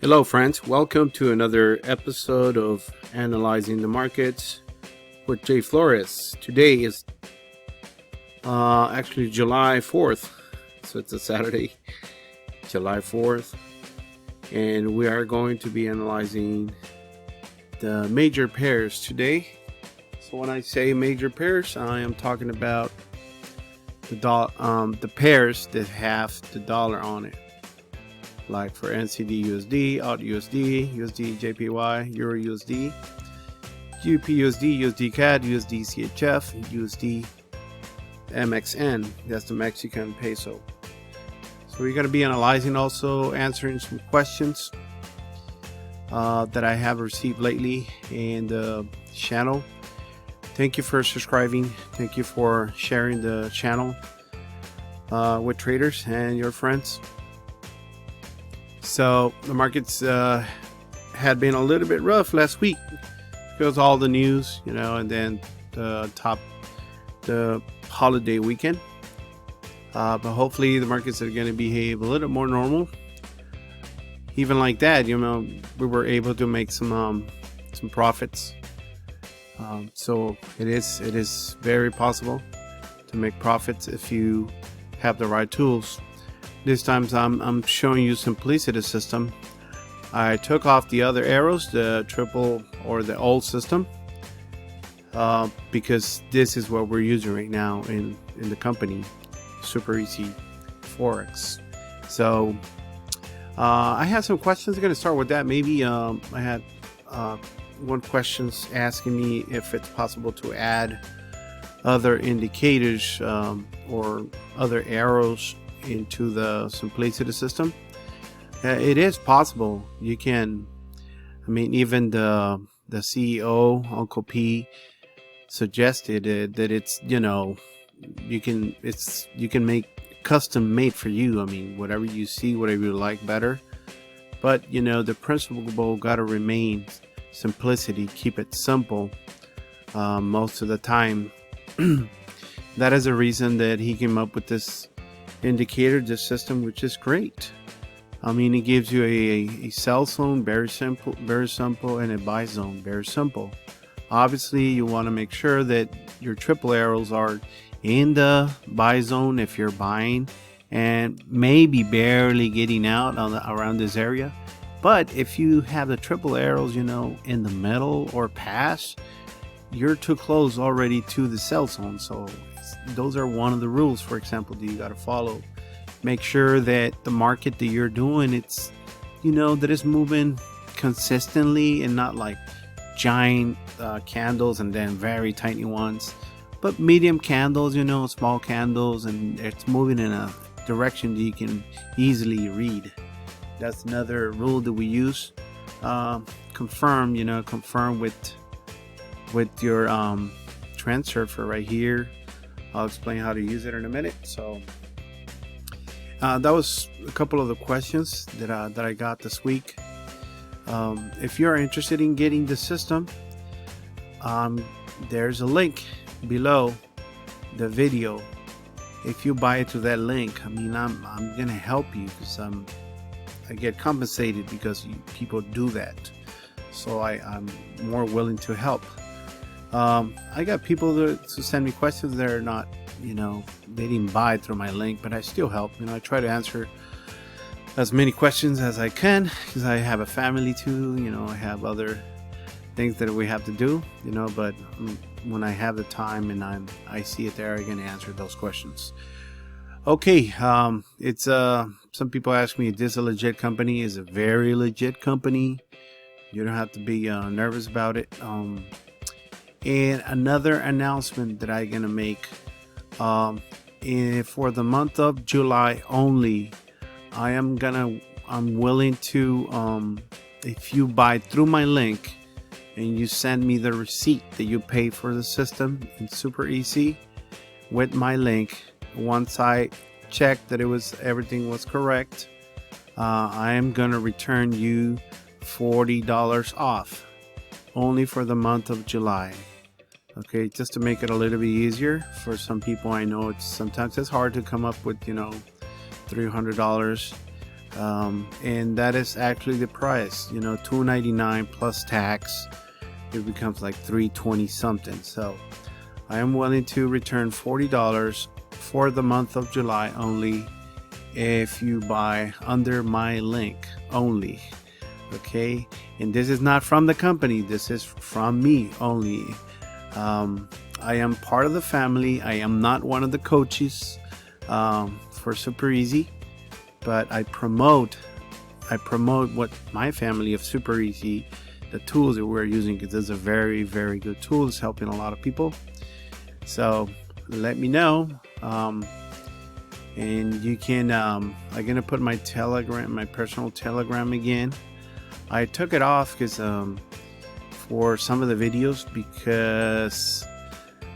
Hello friends, welcome to another episode of Analyzing the Markets with Jay Flores. Today is actually July 4th, so it's a Saturday, July 4th, and we are going to be analyzing the major pairs today. So when I say major pairs, I am talking about the pairs that have the dollar on it. Like for NCD USD, AUD USD, USD JPY, Euro USD, GBP USD, USD CAD, USD CHF, USD MXN. That's the Mexican peso. So we're going to be analyzing, also answering some questions that I have received lately in the channel. Thank you for subscribing. Thank you for sharing the channel with traders and your friends. So the markets had been a little bit rough last week because all the news, and then the holiday weekend. But hopefully the markets are going to behave a little more normal. Even like that, we were able to make some profits. So it is very possible to make profits if you have the right tools. This time I'm showing you simplicity system. I took off the other arrows, the triple or the old system, because this is what we're using right now in the company, Super Easy Forex. So I had some questions. I'm going to start with that. Maybe I had one question asking me if it's possible to add other indicators or other arrows into the simplicity system. It is possible. You can, even the CEO, Uncle P, suggested that it's, you can make custom made for you. Whatever you see, whatever you like better. But the principle got to remain simplicity. Keep it simple most of the time. That is a reason that he came up with this indicator, this system, which is great. It gives you a sell zone, very simple, and a buy zone, very simple. Obviously you want to make sure that your triple arrows are in the buy zone if you're buying, and maybe barely getting out around this area. But if you have the triple arrows in the middle or past, you're too close already to the sell zone. So those are one of the rules, for example, that you got to follow. Make sure that the market that you're doing, it's that it's moving consistently and not like giant candles and then very tiny ones, but medium candles, small candles, and it's moving in a direction that you can easily read. That's another rule that we use. Confirm with your trend surfer right here. I'll explain how to use it in a minute. So that was a couple of the questions that I got this week. If you're interested in getting the system, there's a link below the video. If you buy it to that link, I'm gonna help you because I get compensated because people do that. So I'm more willing to help. I got people to send me questions that are not, they didn't buy through my link, but I still help. I try to answer as many questions as I can because I have a family too. I have other things that we have to do, but when I have the time and I see it there, I'm going to answer those questions. Okay. It's some people ask me, is this a legit company? Is a very legit company. You don't have to be nervous about it. And another announcement that I'm gonna make for the month of July only, I'm willing to, if you buy through my link and you send me the receipt that you pay for the system, it's super easy with my link. Once I checked that everything was correct, I am gonna return you $40 off only for the month of July. Okay, just to make it a little bit easier for some people. I know sometimes it's hard to come up with $300 and that is actually the price, you know, $2.99 plus tax. It becomes like $3.20 something. So I am willing to return $40 for the month of July only if you buy under my link only. Okay, and this is not from the company, this is from me only. I am part of the family. I am not one of the coaches for Super Easy, but I promote what my family of Super Easy, the tools that we're using, because it's a very, very good tool. It's helping a lot of people. So let me know, and you can. I'm gonna put my Telegram, my personal Telegram again. I took it off because for some of the videos, because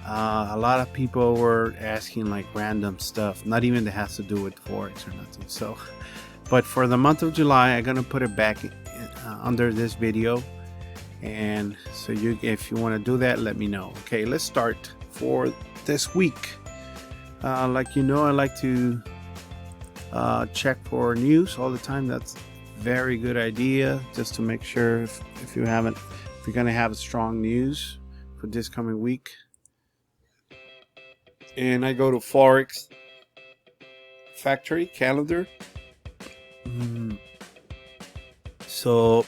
a lot of people were asking like random stuff, not even that has to do with Forex or nothing. So, but for the month of July, I'm gonna put it back under this video, and so if you want to do that, let me know. Okay, let's start for this week. Like, you know, I like to check for news all the time. That's very good idea, just to make sure if you're gonna have a strong news for this coming week. And I go to Forex Factory calendar. So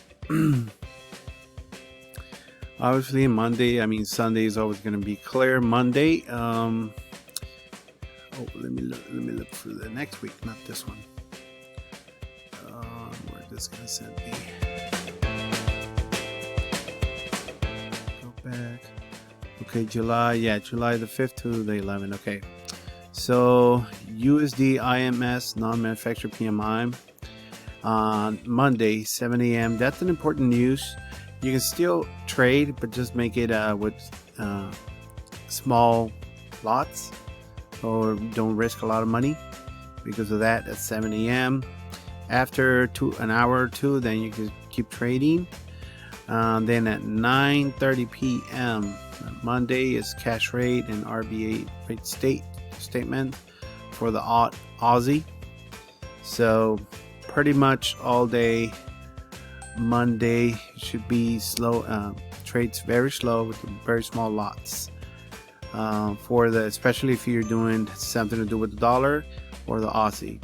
obviously Sunday is always going to be clear. Monday, let me look for the next week, not this one. Where this gonna send me? Go back. Okay, July the 5th to the 11th. Okay, so USD IMS non-manufacturer PMI on Monday 7 a.m. That's an important news. You can still trade, but just make it with small lots, or don't risk a lot of money because of that. At 7 a.m. After an hour or two, then you can keep trading. Then at 9:30 p.m. Monday is cash rate and RBA rate statement for the Aussie. So pretty much all day Monday should be slow. Trades very slow with very small lots. Especially if you're doing something to do with the dollar or the Aussie.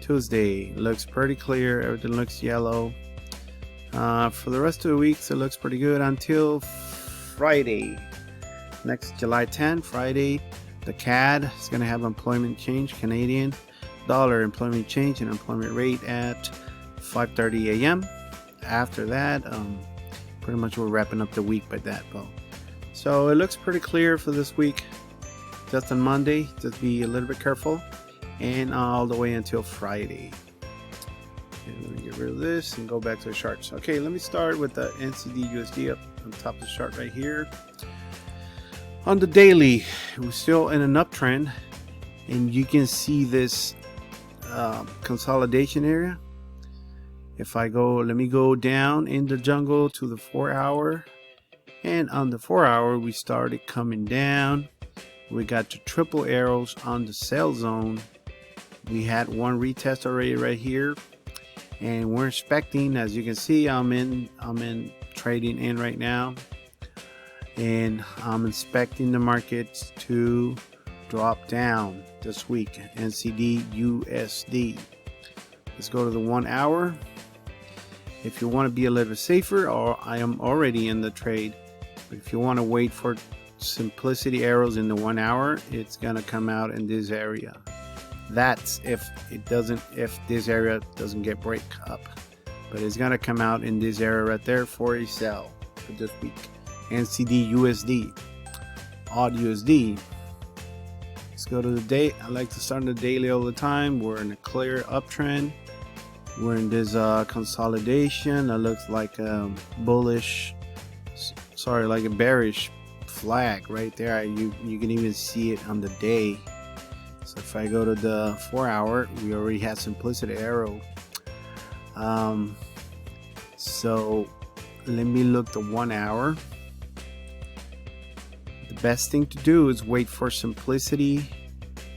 Tuesday looks pretty clear. Everything looks yellow. For the rest of the weeks, it looks pretty good until Friday. Next July 10, Friday, the CAD is going to have employment change, Canadian dollar employment change and employment rate at 5:30 a.m. After that, pretty much we're wrapping up the week by that. So it looks pretty clear for this week. Just on Monday, just be a little bit careful, and all the way until Friday. Okay, let me get rid of this and go back to the charts. Okay, let me start with the NCD USD up on top of the chart right here. On the daily, we're still in an uptrend, and you can see this consolidation area. If I go, let me go down in the jungle to the 4 hour, and on the 4 hour we started coming down. We got the triple arrows on the sell zone. We had one retest already right here, and we're expecting, as you can see, I'm in trading in right now, and I'm expecting the markets to drop down this week. NCD USD. Let's go to the 1 hour. If you want to be a little bit safer, or I am already in the trade, but if you want to wait for simplicity arrows in the 1 hour, it's gonna come out in this area. That's if this area doesn't get break up, but it's gonna come out in this area right there for a sell for this week. NCD USD, odd USD. Let's go to the day. I like to start on the daily all the time. We're in a clear uptrend. We're in this consolidation that looks like a like a bearish flag right there. You can even see it on the day. So if I go to the 4 hour, we already have simplicity arrow. So let me look the 1 hour. The best thing to do is wait for simplicity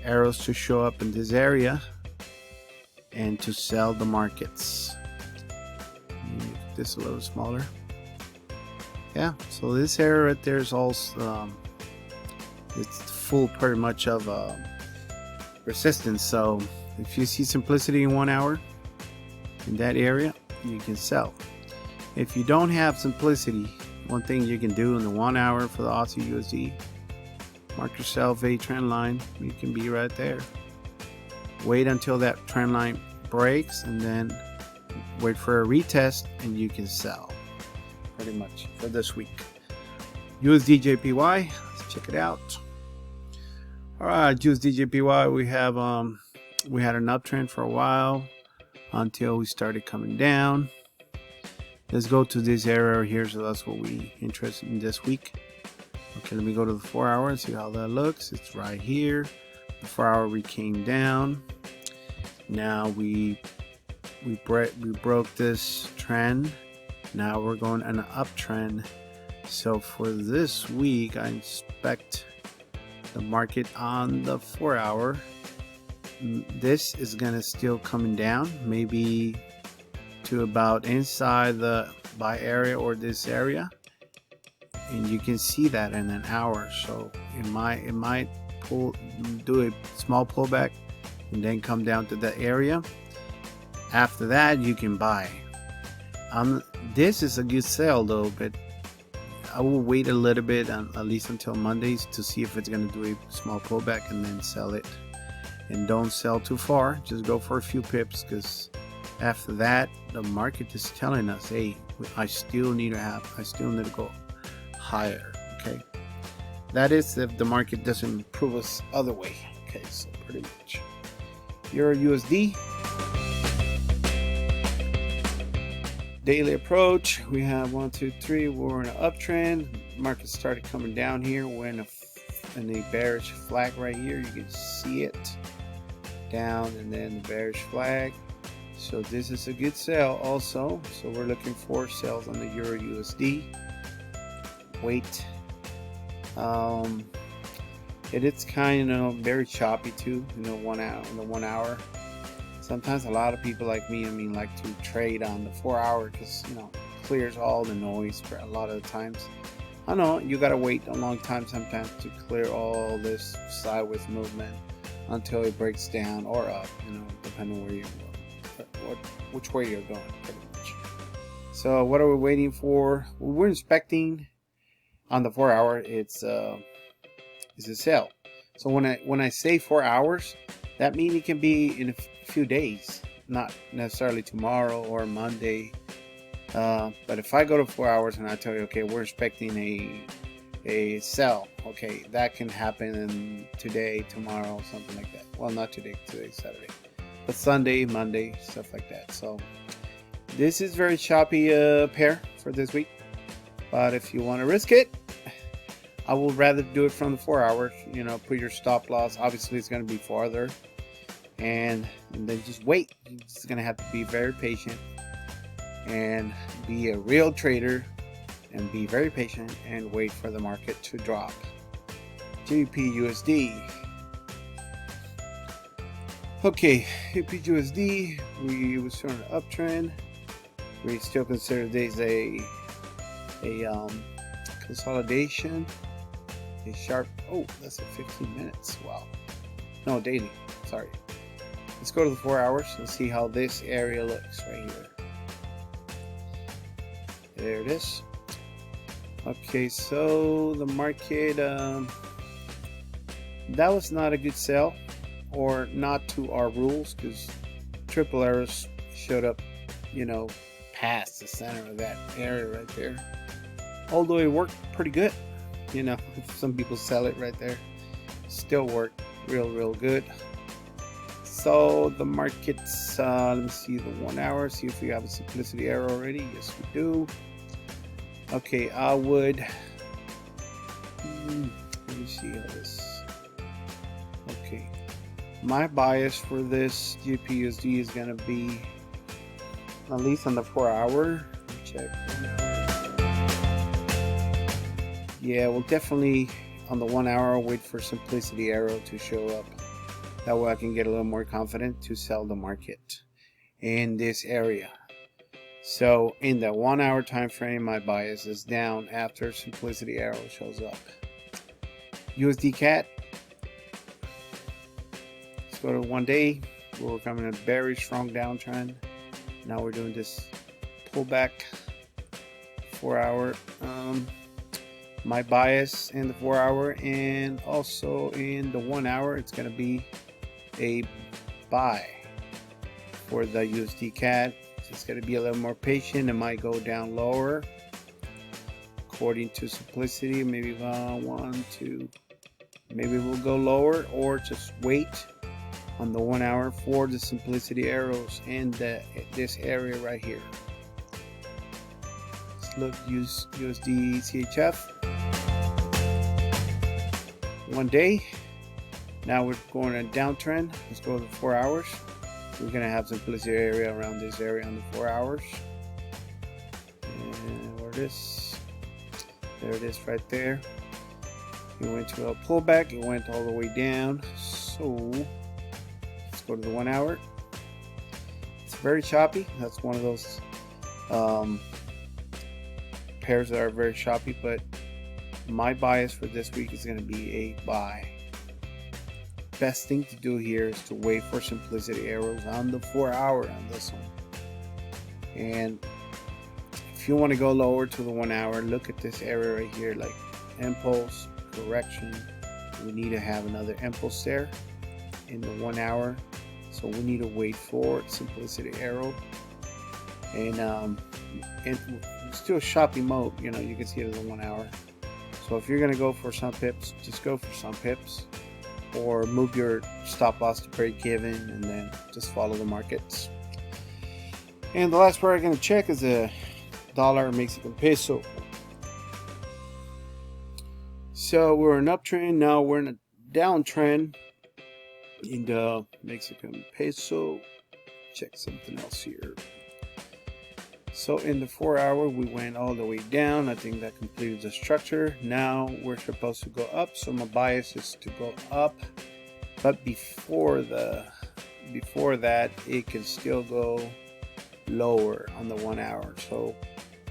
arrows to show up in this area. and to sell the markets. Make this a little smaller. Yeah, so this area right there is also it's full pretty much of resistance. So if you see simplicity in 1 hour in that area, you can sell. If you don't have simplicity, one thing you can do in the 1 hour for the Aussie USD, mark yourself a trend line. You can be right there. Wait until that trend line breaks and then wait for a retest and you can sell pretty much for this week. USD JPY, let's check it out. All right, USD JPY, we had an uptrend for a while until we started coming down. Let's go to this area here, so that's what we interested in this week. Okay, let me go to the 4 hour and see how that looks. It's right here. The 4 hour we came down. Now we broke this trend. Now we're going on an uptrend. So for this week, I expect the market on the 4 hour. This is gonna still coming down, maybe to about inside the buy area or this area, and you can see that in an hour. So it might do a small pullback and then come down to that area. After that, you can buy. This is a good sell though, but I will wait a little bit, at least until Mondays, to see if it's going to do a small pullback and then sell it. And don't sell too far, just go for a few pips, because after that the market is telling us, hey, I still need to go higher. Okay, that is if the market doesn't prove us other way. Okay, so pretty much Euro USD daily approach, we have 1 2 3, we're in an uptrend. Market started coming down here. We're in a bearish flag right here, you can see it down, and then the bearish flag. So this is a good sell also. So we're looking for sales on the Euro USD. Wait, it is kind of very choppy too in the 1 hour. In the 1 hour, sometimes a lot of people like me, like to trade on the 4 hour, because clears all the noise for a lot of the times. I know you gotta wait a long time sometimes to clear all this sideways movement until it breaks down or up, depending where you're going, which way you're going, pretty much. So what are we waiting for? We're inspecting on the 4 hour. It's a sell. So when I say 4 hours, that means it can be in a few days, not necessarily tomorrow or Monday. But if I go to 4 hours and I tell you, okay, we're expecting a sell, okay, that can happen in today, tomorrow, something like that. Well, not today, today's Saturday, but Sunday, Monday, stuff like that. So this is very choppy pair for this week, but if you want to risk it, I would rather do it from the 4 hours. Put your stop loss. Obviously it's going to be farther, and then just wait. You're just going to have to be very patient and be a real trader and be very patient and wait for the market to drop. GBP USD. Okay, GBP USD, we was showing an uptrend. We still consider this a consolidation. A sharp, oh, that's a 15 minutes. Wow. No, daily. Sorry. Let's go to the 4 hours and see how this area looks right here. There it is. Okay, so the market, that was not a good sell, or not to our rules, because triple arrows showed up, past the center of that area right there. Although it worked pretty good, some people sell it right there, still worked real good. So the markets, let me see the 1 hour, see if we have a simplicity error already. Yes, we do. Okay, I would, let me see how this, okay, my bias for this GBP/USD is going to be, at least on the 4 hour, check. Yeah, we'll definitely, on the 1 hour, wait for simplicity arrow to show up. That way I can get a little more confident to sell the market in this area. So in the 1 hour time frame, my bias is down after simplicity arrow shows up. USD CAD, let's go to 1 day. We're coming in a very strong downtrend. Now we're doing this pullback. 4 hour. My bias in the 4 hour and also in the 1 hour, it's going to be a buy for the USD CAD. It's going to be a little more patient. It might go down lower according to simplicity. Maybe 1, 2. Maybe we'll go lower or just wait on the 1 hour for the simplicity arrows in this area right here. Let's look USD CHF. 1 day. Now we're going a downtrend. Let's go to the 4 hours. We're gonna have simplicity area around this area on the 4 hours. And where it is, there it is right there. It went to a pullback. It went all the way down. So let's go to the 1 hour. It's very choppy. That's one of those pairs that are very choppy, but my bias for this week is going to be a buy. Best thing to do here is to wait for simplicity arrows on the 4 hour on this one. And if you want to go lower to the 1 hour, look at this area right here, like impulse, correction. We need to have another impulse there in the 1 hour. So we need to wait for simplicity arrow. And it's still a choppy mode, you know, you can see it in the 1 hour. So if you're going to go for some pips, just go for some pips, or move your stop loss to break even and then just follow the markets. And the last pair I'm going to check is the dollar Mexican peso. So we're in uptrend, now we're in a downtrend in the Mexican peso. Check something else here. So in the 4 hour, we went all the way down. I think that completed the structure. Now we're supposed to go up. So my bias is to go up. But before that, it can still go lower on the 1 hour. So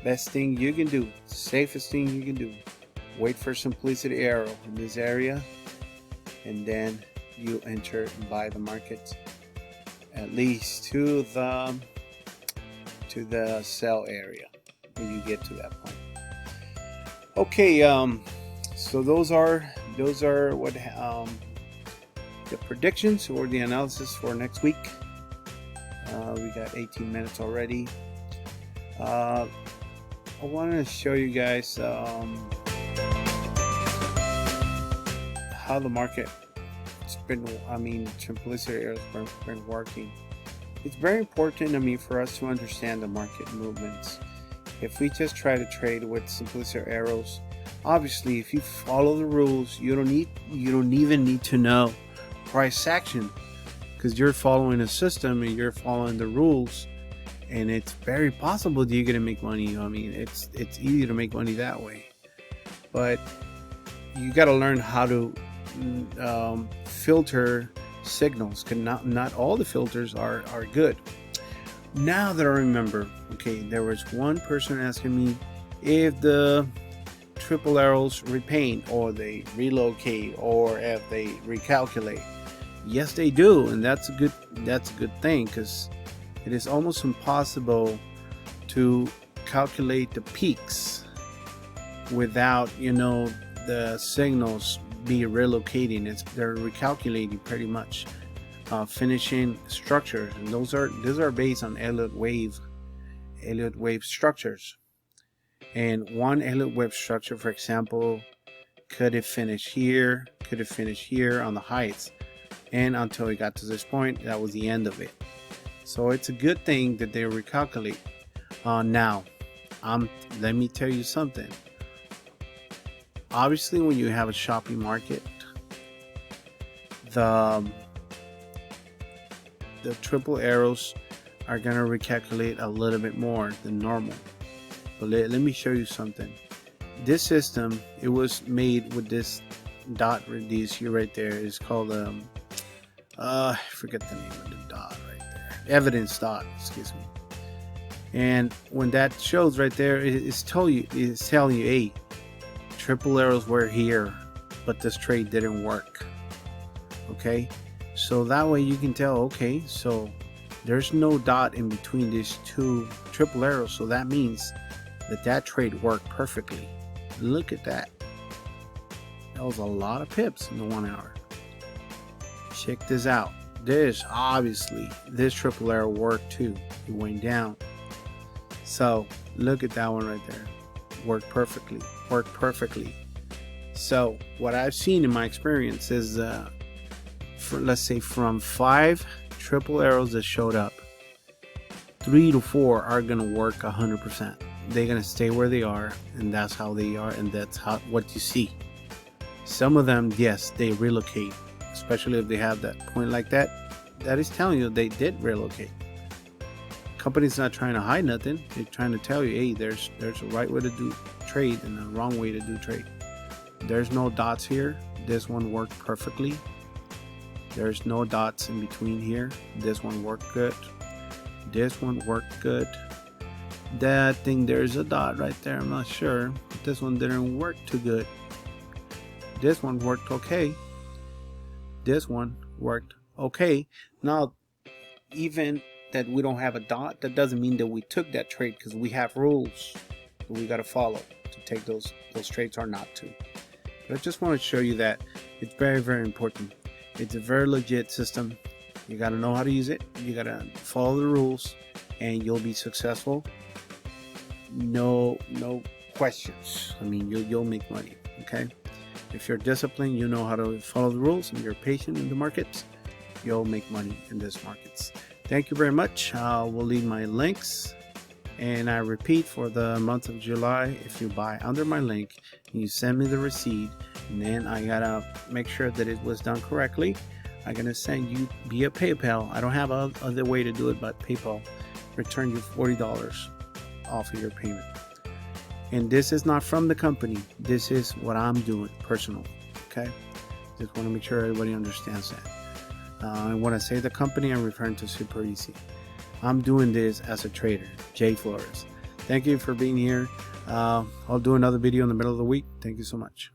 best thing you can do, safest thing you can do, wait for simplicity arrow in this area. And then you enter and buy the market at least to the sell area when you get to that point. Okay, so those are what the predictions or the analysis for next week. We got 18 minutes already. I wanted to show you guys how the market simplicity arrows been working. It's very important, for us to understand the market movements. If we just try to trade with simplicity arrows, obviously, if you follow the rules, you don't even need to know price action, because you're following a system and you're following the rules, and it's very possible that you're gonna make money. It's easy to make money that way, but you got to learn how to filter signals, because not all the filters are good. Now that I remember, okay, there was one person asking me if the triple arrows repaint or they relocate or if they recalculate. Yes, they do, and that's a good thing, because it is almost impossible to calculate the peaks without the signals be relocating. They're recalculating pretty much, finishing structures, and those are based on Elliott wave structures. And one Elliott wave structure, for example, could it finish here, could it finish here on the heights, and until it got to this point, that was the end of it. So it's a good thing that they recalculate. Now, let me tell you something. Obviously, when you have a choppy market, the triple arrows are going to recalculate a little bit more than normal. But let me show you something. This system, it was made with this dot radius here right there. It's called I forget the name of the dot right there. Evidence dot, excuse me. And when that shows right there, it's telling you, hey, triple arrows were here, but this trade didn't work. Okay, so that way you can tell, okay, so there's no dot in between these two triple arrows, so that means that trade worked perfectly. Look at that. That was a lot of pips in the 1 hour. Check this out. This, obviously, this triple arrow worked too. It went down. So look at that one right there. Worked perfectly. Worked perfectly. So what I've seen in my experience is, let's say from 5 triple arrows that showed up, 3 to 4 are gonna work 100%. They're gonna stay where they are, and that's how they are, and that's what you see. Some of them, yes, they relocate, especially if they have that point like that. That is telling you they did relocate. Company's not trying to hide nothing. They're trying to tell you, hey, there's a right way to do trade and a wrong way to do trade. There's no dots here. This one worked perfectly. There's no dots in between here. This one worked good. This one worked good. That thing, there's a dot right there. I'm not sure. But this one didn't work too good. This one worked okay. This one worked okay. Now, even that we don't have a dot, that doesn't mean that we took that trade, because we have rules that we got to follow to take those trades or not to. But I just want to show you that it's very, very important. It's a very legit system. You got to know how to use it. You got to follow the rules, and you'll be successful. No questions. I mean, you'll make money. Okay. If you're disciplined, you know how to follow the rules, and you're patient in the markets, you'll make money in these markets. Thank you very much. We'll leave my links, and I repeat, for the month of July, if you buy under my link and you send me the receipt, and then I gotta make sure that it was done correctly, I'm gonna send you via PayPal. I don't have other way to do it but PayPal. Return you $40 off of your payment. And this is not from the company. This is what I'm doing personal. Okay, just want to make sure everybody understands that. I want to say the company, I'm referring to Super Easy. I'm doing this as a trader, Jay Flores. Thank you for being here. I'll do another video in the middle of the week. Thank you so much.